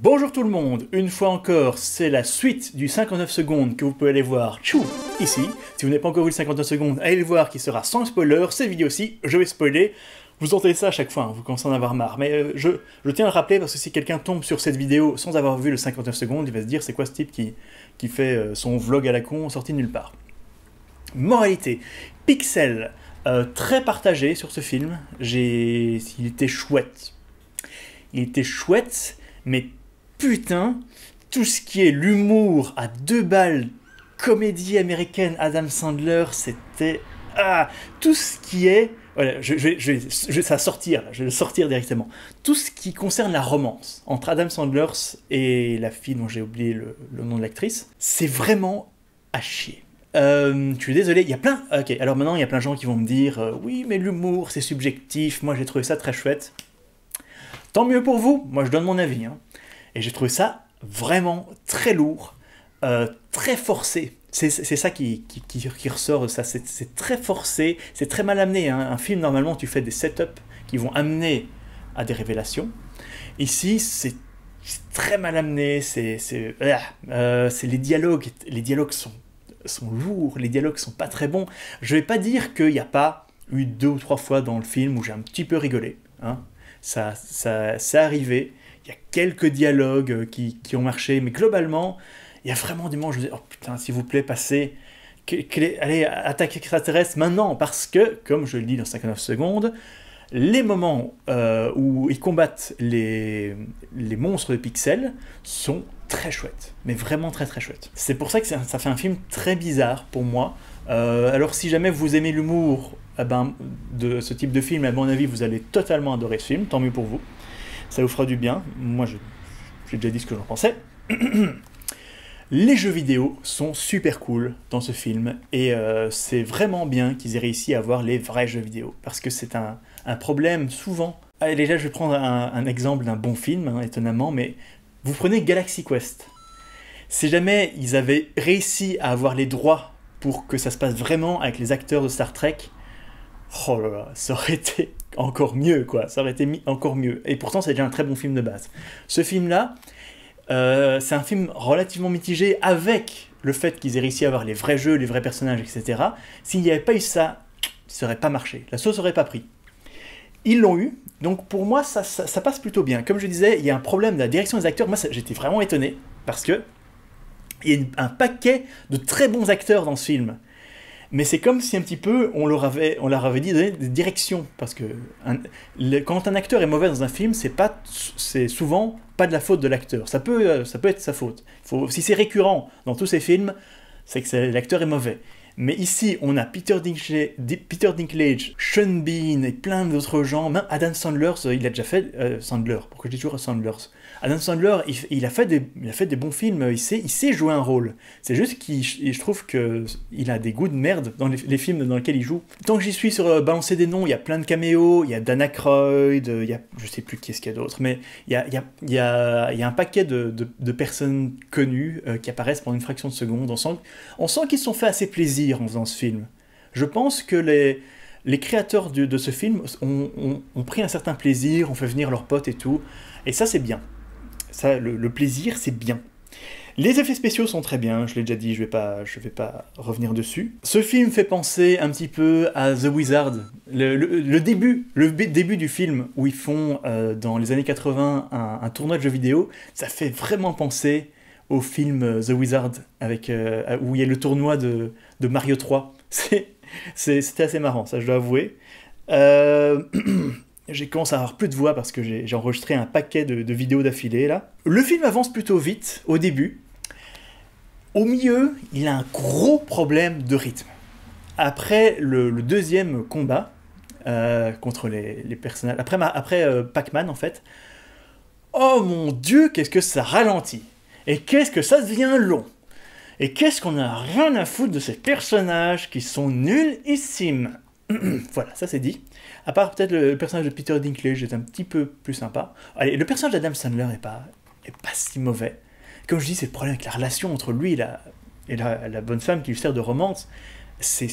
Bonjour tout le monde, une fois encore, c'est la suite du 59 secondes que vous pouvez aller voir tchou, ici. Si vous n'avez pas encore vu le 59 secondes, allez le voir qui sera sans spoiler. Cette vidéo-ci, je vais spoiler. Vous entendez ça à chaque fois, hein, vous commencez à en avoir marre. Mais je tiens à le rappeler parce que si quelqu'un tombe sur cette vidéo sans avoir vu le 59 secondes, il va se dire c'est quoi ce type qui fait son vlog à la con sorti de nulle part. Moralité, Pixel, très partagé sur ce film. Il était chouette. Il était chouette, mais putain, tout ce qui est l'humour à deux balles, comédie américaine, Adam Sandler, c'était... Ah, tout ce qui est... Voilà, ça va sortir, là, je vais le sortir directement. Tout ce qui concerne la romance entre Adam Sandler et la fille dont j'ai oublié le nom de l'actrice, c'est vraiment à chier. Je suis désolé, il y a plein... Ok, alors maintenant il y a plein de gens qui vont me dire oui, mais l'humour, c'est subjectif, moi j'ai trouvé ça très chouette. Tant mieux pour vous, moi je donne mon avis, hein. Et j'ai trouvé ça vraiment très lourd, très forcé. C'est ça qui ressort de ça, c'est très forcé, c'est très mal amené. Hein. Un film, normalement, tu fais des setups qui vont amener à des révélations. Ici, c'est très mal amené, c'est les dialogues sont lourds, les dialogues sont pas très bons. Je vais pas dire qu'il n'y a pas eu 2 ou 3 fois dans le film où j'ai un petit peu rigolé. Hein. Ça c'est arrivé. Il y a quelques dialogues qui ont marché, mais globalement, il y a vraiment des moments où je me dis, oh putain, s'il vous plaît, passez, allez, attaque extraterrestre maintenant, parce que, comme je le dis dans 59 secondes, les moments où ils combattent les monstres de Pixel sont très chouettes, mais vraiment très très chouettes. C'est pour ça que ça fait un film très bizarre pour moi. Alors si jamais vous aimez l'humour de ce type de film, à mon avis, vous allez totalement adorer ce film, tant mieux pour vous. Ça vous fera du bien. Moi, j'ai déjà dit ce que j'en pensais. Les jeux vidéo sont super cool dans ce film, et c'est vraiment bien qu'ils aient réussi à avoir les vrais jeux vidéo, parce que c'est un problème souvent. Allez, déjà, je vais prendre un exemple d'un bon film, hein, étonnamment, mais vous prenez Galaxy Quest. Si jamais ils avaient réussi à avoir les droits pour que ça se passe vraiment avec les acteurs de Star Trek, oh là là, ça aurait été encore mieux, quoi. Ça aurait été encore mieux. Et pourtant, c'est déjà un très bon film de base. Ce film-là, c'est un film relativement mitigé avec le fait qu'ils aient réussi à avoir les vrais jeux, les vrais personnages, etc. S'il n'y avait pas eu ça, ça n'aurait pas marché. La sauce n'aurait pas pris. Ils l'ont eu, donc pour moi, ça passe plutôt bien. Comme je disais, il y a un problème de la direction des acteurs. Moi, j'étais vraiment étonné, parce que il y a un paquet de très bons acteurs dans ce film. Mais c'est comme si un petit peu on leur avait dit de donner des directions, parce que quand un acteur est mauvais dans un film, c'est souvent pas de la faute de l'acteur. Ça peut être sa faute. Si c'est récurrent dans tous ces films, c'est que l'acteur est mauvais. Mais ici, on a Peter Dinklage, Sean Bean et plein d'autres gens. Même Adam Sandler, il a déjà fait Sandler. Pourquoi je dis toujours Sandler? Adam Sandler, il a fait des bons films. Il sait jouer un rôle. C'est juste que je trouve qu'il a des goûts de merde dans les films dans lesquels il joue. Tant que j'y suis sur balancer des noms, il y a plein de caméos. Il y a Dan Aykroyd, je sais plus qui est-ce qu'il y a d'autre, mais il y a un paquet de personnes connues qui apparaissent pendant une fraction de seconde. On sent qu'ils se sont fait assez plaisir en faisant ce film. Je pense que les créateurs de ce film ont pris un certain plaisir, ont fait venir leurs potes et tout, et ça c'est bien. Ça, le plaisir, c'est bien. Les effets spéciaux sont très bien, je l'ai déjà dit, je vais pas revenir dessus. Ce film fait penser un petit peu à The Wizard. Le début du film, où ils font, dans les années 80, un tournoi de jeux vidéo, ça fait vraiment penser au film The Wizard, où il y a le tournoi de Mario 3. C'était assez marrant, ça je dois avouer. J'ai commencé à avoir plus de voix parce que j'ai enregistré un paquet de vidéos d'affilée là. Le film avance plutôt vite au début. Au milieu, il a un gros problème de rythme. Après le deuxième combat contre les personnages, après Pac-Man en fait, oh mon Dieu, qu'est-ce que ça ralentit! Et qu'est-ce que ça devient long! Et qu'est-ce qu'on a rien à foutre de ces personnages qui sont nullissimes! Voilà, ça c'est dit. À part peut-être le personnage de Peter Dinklage est un petit peu plus sympa. Allez, le personnage d'Adam Sandler est pas si mauvais. Comme je dis, c'est le problème avec la relation entre lui et la bonne femme qui lui sert de romance. C'est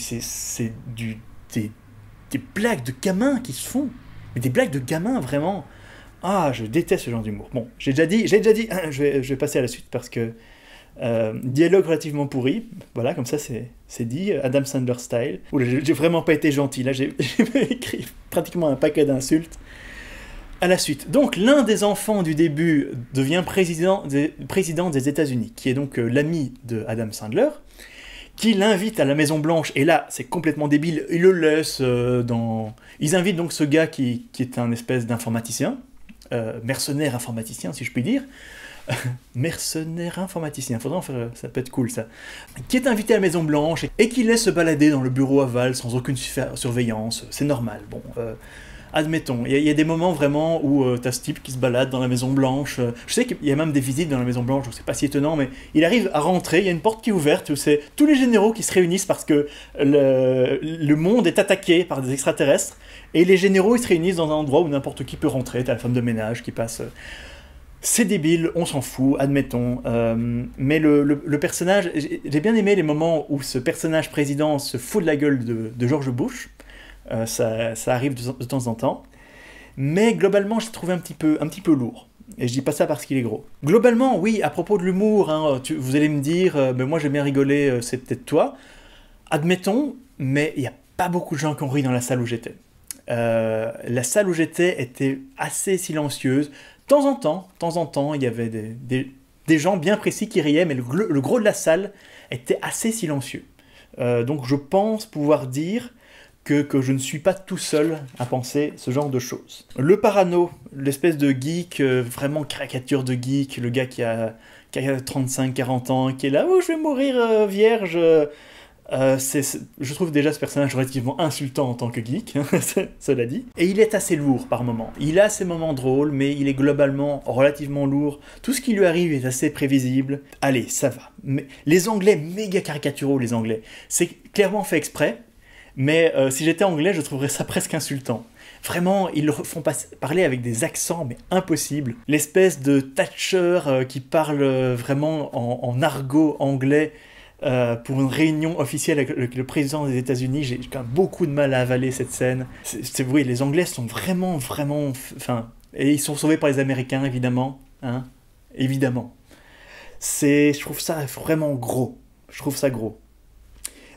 des blagues de gamins qui se font. Mais des blagues de gamins, vraiment. Ah, je déteste ce genre d'humour. Bon, j'ai déjà dit, je vais passer à la suite parce que dialogue relativement pourri, voilà, comme ça c'est dit, Adam Sandler style. Oula, j'ai vraiment pas été gentil, là j'ai écrit pratiquement un paquet d'insultes. À la suite, donc l'un des enfants du début devient président des États-Unis, qui est donc l'ami de Adam Sandler, qui l'invite à la Maison Blanche, et là c'est complètement débile, il le laisse dans... Ils invitent donc ce gars qui est un espèce d'informaticien, mercenaire informaticien si je puis dire, mercenaire informaticien, faudrait en faire, ça peut être cool ça, qui est invité à la Maison Blanche et qui laisse se balader dans le bureau ovale sans aucune surveillance, c'est normal, bon... admettons, il y a des moments vraiment où t'as ce type qui se balade dans la Maison Blanche. Je sais qu'il y a même des visites dans la Maison Blanche, donc c'est pas si étonnant, mais il arrive à rentrer, il y a une porte qui est ouverte, où c'est tous les généraux qui se réunissent parce que le monde est attaqué par des extraterrestres, et les généraux ils se réunissent dans un endroit où n'importe qui peut rentrer, t'as la femme de ménage qui passe... C'est débile, on s'en fout, admettons. Mais le personnage... J'ai bien aimé les moments où ce personnage président se fout de la gueule de George Bush. Ça arrive de temps en temps. Mais globalement, je l'ai trouvé un petit peu lourd. Et je dis pas ça parce qu'il est gros. Globalement, oui, à propos de l'humour, hein, vous allez me dire, mais moi j'ai bien rigolé, c'est peut-être toi. Admettons, mais il n'y a pas beaucoup de gens qui ont ri dans la salle où j'étais. La salle où j'étais était assez silencieuse. De temps en temps, il y avait des gens bien précis qui riaient, mais le gros de la salle était assez silencieux. Donc je pense pouvoir dire que je ne suis pas tout seul à penser ce genre de choses. Le parano, l'espèce de geek, vraiment caricature de geek, le gars qui a 35-40 ans, qui est là « Oh, je vais mourir vierge !» je trouve déjà ce personnage relativement insultant en tant que geek, cela dit. Et il est assez lourd par moments. Il a ses moments drôles, mais il est globalement relativement lourd. Tout ce qui lui arrive est assez prévisible. Allez, ça va. Mais les Anglais, méga caricaturaux, les Anglais. C'est clairement fait exprès, mais si j'étais anglais, je trouverais ça presque insultant. Vraiment, ils le font parler avec des accents, mais impossibles. L'espèce de Thatcher qui parle vraiment en argot anglais, pour une réunion officielle avec le président des États-Unis, j'ai quand même beaucoup de mal à avaler cette scène. Oui, les Anglais sont vraiment... Enfin, et ils sont sauvés par les Américains, évidemment. Hein, évidemment. Je trouve ça vraiment gros. Je trouve ça gros.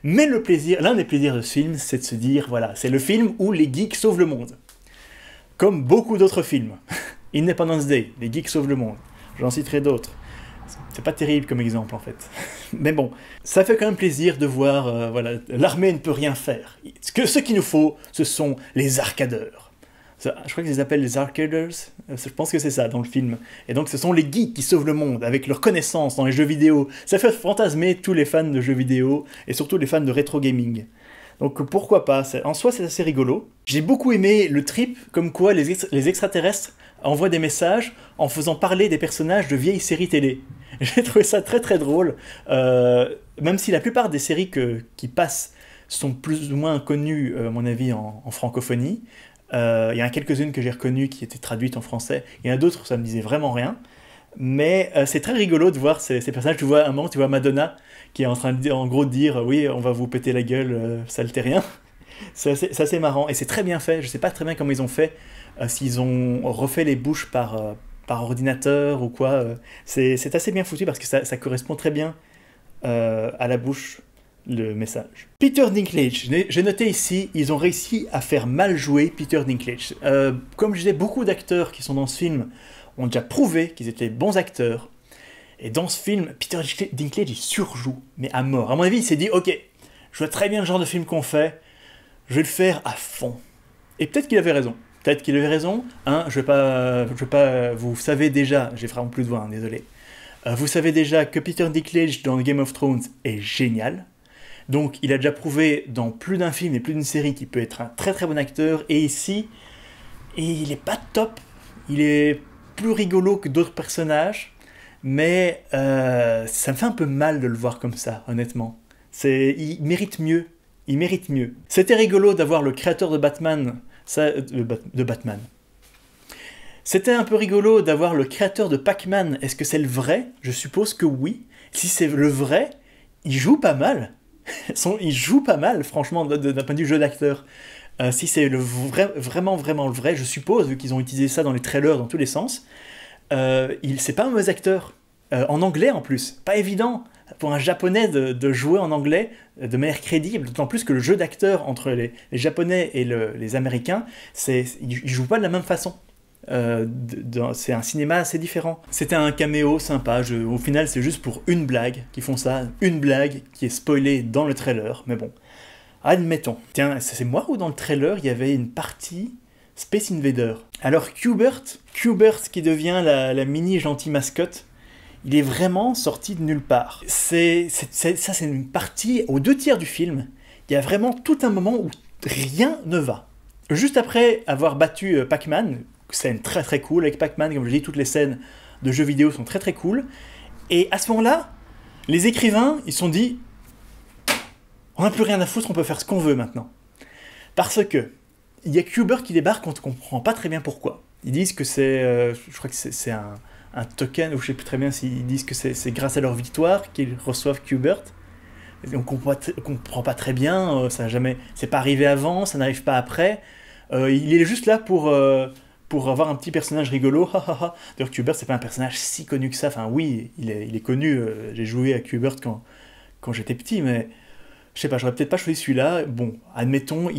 Mais l'un des plaisirs de ce film, c'est de se dire, voilà, c'est le film où les geeks sauvent le monde. Comme beaucoup d'autres films. Independence Day, les geeks sauvent le monde. J'en citerai d'autres. C'est pas terrible comme exemple en fait. Mais bon, ça fait quand même plaisir de voir, voilà, l'armée ne peut rien faire. Ce qu'il nous faut, ce sont les arcadeurs. Je crois qu'ils les appellent les arcaders, je pense que c'est ça dans le film. Et donc ce sont les geeks qui sauvent le monde avec leurs connaissances dans les jeux vidéo. Ça fait fantasmer tous les fans de jeux vidéo et surtout les fans de rétro gaming. Donc pourquoi pas, en soi c'est assez rigolo. J'ai beaucoup aimé le trip comme quoi les extraterrestres envoient des messages en faisant parler des personnages de vieilles séries télé. J'ai trouvé ça très très drôle, même si la plupart des séries qui passent sont plus ou moins connues, à mon avis, en francophonie. Il y en a quelques-unes que j'ai reconnues qui étaient traduites en français, il y en a d'autres où ça me disait vraiment rien. Mais c'est très rigolo de voir ces personnages. Tu vois, à un moment, tu vois Madonna qui est en train de dire, en gros, de dire oui, on va vous péter la gueule, sale terrien. C'est assez marrant et c'est très bien fait. Je sais pas très bien comment ils ont fait, s'ils ont refait les bouches par ordinateur ou quoi. C'est assez bien foutu parce que ça correspond très bien à la bouche, le message. Peter Dinklage, j'ai noté ici, ils ont réussi à faire mal jouer Peter Dinklage. Comme je disais, beaucoup d'acteurs qui sont dans ce film ont déjà prouvé qu'ils étaient bons acteurs. Et dans ce film, Peter Dinklage, il surjoue, mais à mort. À mon avis, il s'est dit, ok, je vois très bien le genre de film qu'on fait, je vais le faire à fond. Et peut-être qu'il avait raison. Peut-être qu'il avait raison. Hein, je vais pas, vous savez déjà, j'ai vraiment plus de voix, hein, désolé. Vous savez déjà que Peter Dinklage dans Game of Thrones est génial. Donc, il a déjà prouvé dans plus d'un film et plus d'une série qu'il peut être un très très bon acteur. Et ici, il est pas top. Il est plus rigolo que d'autres personnages. Mais ça me fait un peu mal de le voir comme ça, honnêtement. Il mérite mieux. Il mérite mieux. C'était rigolo d'avoir le créateur de Batman. De Batman. C'était un peu rigolo d'avoir le créateur de Pac-Man. Est-ce que c'est le vrai? Je suppose que oui. Si c'est le vrai, il joue pas mal. Il joue pas mal, franchement, d'un point de vue jeu d'acteur. Si c'est vraiment le vrai, je suppose, vu qu'ils ont utilisé ça dans les trailers dans tous les sens, c'est pas un mauvais acteur. En anglais en plus, pas évident pour un japonais de jouer en anglais de manière crédible, d'autant plus que le jeu d'acteur entre les japonais et les américains, ils jouent pas de la même façon. C'est un cinéma assez différent. C'était un caméo sympa, au final c'est juste pour une blague qu'ils font ça, une blague qui est spoilée dans le trailer, mais bon, admettons. Tiens, c'est moi ou dans le trailer il y avait une partie Space Invader. Alors Q*bert qui devient la mini gentille mascotte, il est vraiment sorti de nulle part. Ça c'est une partie, aux 2 tiers du film, il y a vraiment tout un moment où rien ne va. Juste après avoir battu Pac-Man, scène très très cool avec Pac-Man, comme je dis, toutes les scènes de jeux vidéo sont très très cool, et à ce moment-là, les écrivains, ils se sont dit, on n'a plus rien à foutre, on peut faire ce qu'on veut maintenant. Parce que, il y a Q*bert qui débarque, on ne comprend pas très bien pourquoi. Ils disent que je crois que c'est un token, ou je ne sais plus très bien s'ils disent que c'est grâce à leur victoire qu'ils reçoivent Q*bert. On ne comprend pas très bien, c'est pas arrivé avant, ça n'arrive pas après. Il est juste là pour avoir un petit personnage rigolo. D'ailleurs, Q*bert, c'est pas un personnage si connu que ça. Enfin, oui, il est connu. J'ai joué à Q*bert quand j'étais petit, mais je sais pas, j'aurais peut-être pas choisi celui-là. Bon, admettons,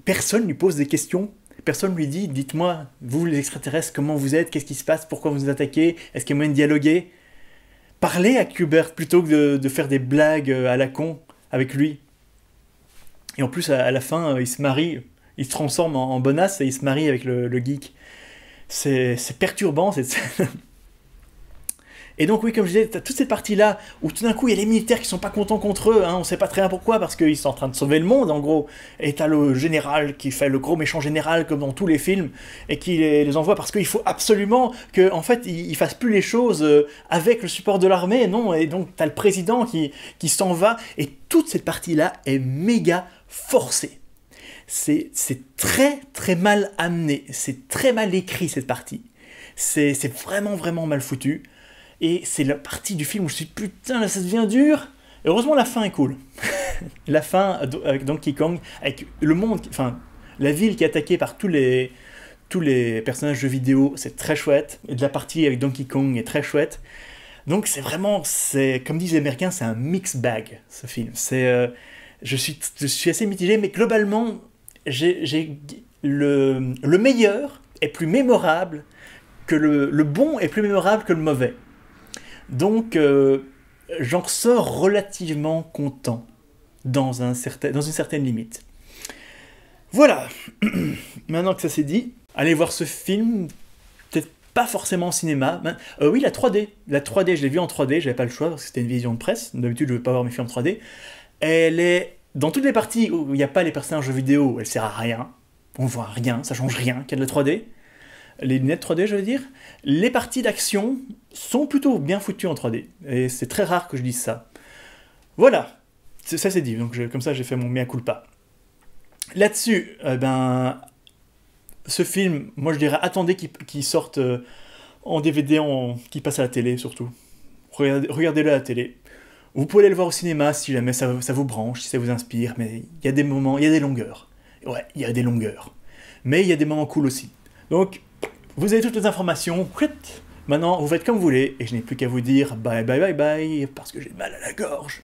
personne lui pose des questions. Personne lui dit, dites-moi, vous les extraterrestres, comment vous êtes, qu'est-ce qui se passe, pourquoi vous nous attaquez, est-ce qu'il y a moyen de dialoguer? Parlez à Q*bert plutôt que de faire des blagues à la con avec lui. Et en plus, à la fin, il se marie, il se transforme en bonasse et il se marie avec le geek. C'est perturbant, cette scène. Et donc oui, comme je disais, t'as toute cette partie-là où tout d'un coup il y a les militaires qui sont pas contents contre eux, hein, on sait pas très bien pourquoi, parce qu'ils sont en train de sauver le monde en gros, et t'as le général qui fait le gros méchant général comme dans tous les films, et qui les envoie parce qu'il faut absolument que en fait ils fassent plus les choses avec le support de l'armée, non, et donc t'as le président qui s'en va, et toute cette partie-là est méga forcée. C'est très très mal amené, c'est très mal écrit cette partie, c'est vraiment mal foutu. Et c'est la partie du film où je suis putain, là ça devient dur. Et heureusement la fin est cool. La fin avec Donkey Kong, avec le monde, enfin la ville qui est attaquée par tous les personnages de vidéo, c'est très chouette. Et de la partie avec Donkey Kong est très chouette. Donc c'est vraiment, comme disent les Américains, c'est un mix bag ce film. Je suis assez mitigé, mais globalement, le meilleur est plus mémorable que le bon est plus mémorable que le mauvais. Donc, j'en ressors relativement content dans une certaine limite. Voilà, maintenant que ça s'est dit, allez voir ce film, peut-être pas forcément au cinéma. Oui, la 3D, je l'ai vu en 3D, j'avais pas le choix parce que c'était une vision de presse. D'habitude, je ne veux pas voir mes films en 3D. Elle est dans toutes les parties où il n'y a pas les personnages vidéo, elle sert à rien. On voit rien, ça change rien qu'il y a de la 3D. Les lunettes 3D, je veux dire. Les parties d'action sont plutôt bien foutues en 3D. Et c'est très rare que je dise ça. Voilà. Ça c'est dit. Donc comme ça, j'ai fait mon mea culpa. Là-dessus, ce film, moi je dirais, attendez qu'il sorte en DVD, qu'il passe à la télé surtout. Regardez-le à la télé. Vous pouvez aller le voir au cinéma si jamais ça vous branche, si ça vous inspire. Mais il y a des moments, il y a des longueurs. Ouais, il y a des longueurs. Mais il y a des moments cool aussi. Donc, vous avez toutes les informations. Maintenant, vous faites comme vous voulez, et je n'ai plus qu'à vous dire bye bye bye bye, parce que j'ai mal à la gorge.